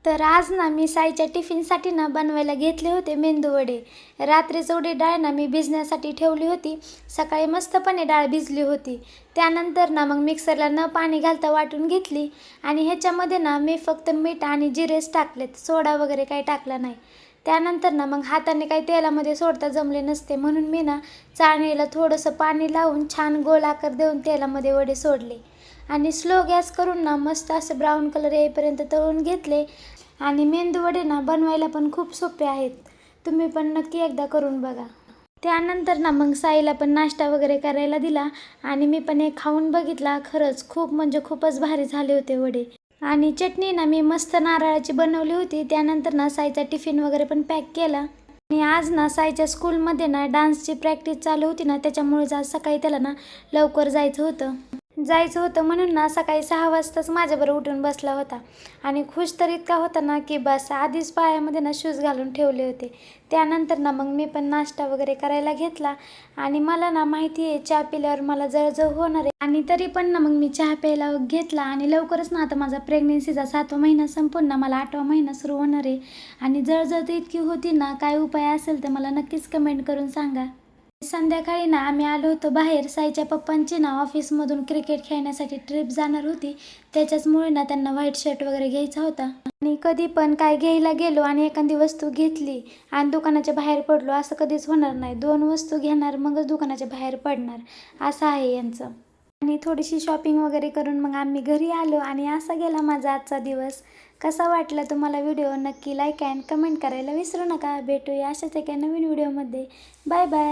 तर आज ना मी साईच्या टिफिनसाठी ना बनवायला घेतले होते मेंदू वडे. रात्रीच उडीद डाळ ना मी भिजण्यासाठी ठेवली होती. सकाळी मस्तपणे डाळ भिजली होती. त्यानंतर ना मग मिक्सरला न पाणी घालता वाटून घेतली आणि ह्याच्यामध्ये ना मी फक्त मीठ आणि जिरेच टाकलेत, सोडा वगैरे काही टाकला नाही. त्यानंतर ना मग हाताने काही तेलामध्ये सोडता जमले नसते म्हणून मी ना चाळणीला थोडंसं पाणी लावून छान गोल आकार देऊन तेलामध्ये वडे सोडले आणि स्लो गॅस करून ना मस्त असं ब्राऊन कलर येईपर्यंत तळून घेतले. आणि मेंदू वडे ना बनवायला पण खूप सोपे आहेत. तुम्ही पण नक्की एकदा करून बघा. त्यानंतर ना मग साईला पण नाश्ता वगैरे करायला दिला आणि मी पण एक खाऊन बघितला. खरंच खूप म्हणजे खूपच भारी झाले होते वडे. आणि चटणी ना मी मस्त नारळाची बनवली होती. त्यानंतर ना साईचा टिफिन वगैरे पण पॅक केला. आणि आज ना साईच्या स्कूलमध्ये ना डान्सची प्रॅक्टिस चालू होती ना, त्याच्यामुळे आज सकाळी त्याला ना लवकर जायचं होतं म्हणून ना सकाळी 6 वाजताच माझ्याबरोबर उठून बसला होता. आणि खुश तर इतका होता ना की बस, आधीच पायामध्ये ना शूज घालून ठेवले होते. त्यानंतर ना मग मी पण नाश्ता वगैरे करायला घेतला. आणि मला ना माहिती आहे चहा पिल्यावर मला जळजळ होणार आहे, आणि तरी पण ना मग मी चहा प्यायला घेतला. आणि लवकरच ना आता माझा प्रेग्नेन्सीचा 7वा महिना संपून ना मला 8वा महिना सुरू होणार आहे. आणि जळजळ तर इतकी होती ना, काय उपाय असेल तर मला नक्कीच कमेंट करून सांगा. संध्याकाळी ना आम्ही आलो होतो बाहेर. साईच्या पप्पांची ना ऑफिसमधून क्रिकेट खेळण्यासाठी ट्रिप जाणार होती. त्याच्याचमुळे ना त्यांना व्हाईट शर्ट वगैरे घ्यायचा होता. आणि कधी पण काय घ्यायला गेलो आणि एखादी वस्तू घेतली आणि दुकानाच्या बाहेर पडलो असं कधीच होणार नाही. 2 वस्तू घेणार मगच दुकानाच्या बाहेर पडणार, असं आहे यांचं. आणि थोडीशी शॉपिंग वगैरे करून मग आम्ही घरी आलो. आणि असा गेला माझा आजचा दिवस. कसा वाटला तुम्हाला व्हिडिओ नक्की लाईक अँड कमेंट करायला विसरू नका. भेटूया अशाच एका नवीन व्हिडिओमध्ये. Bye bye.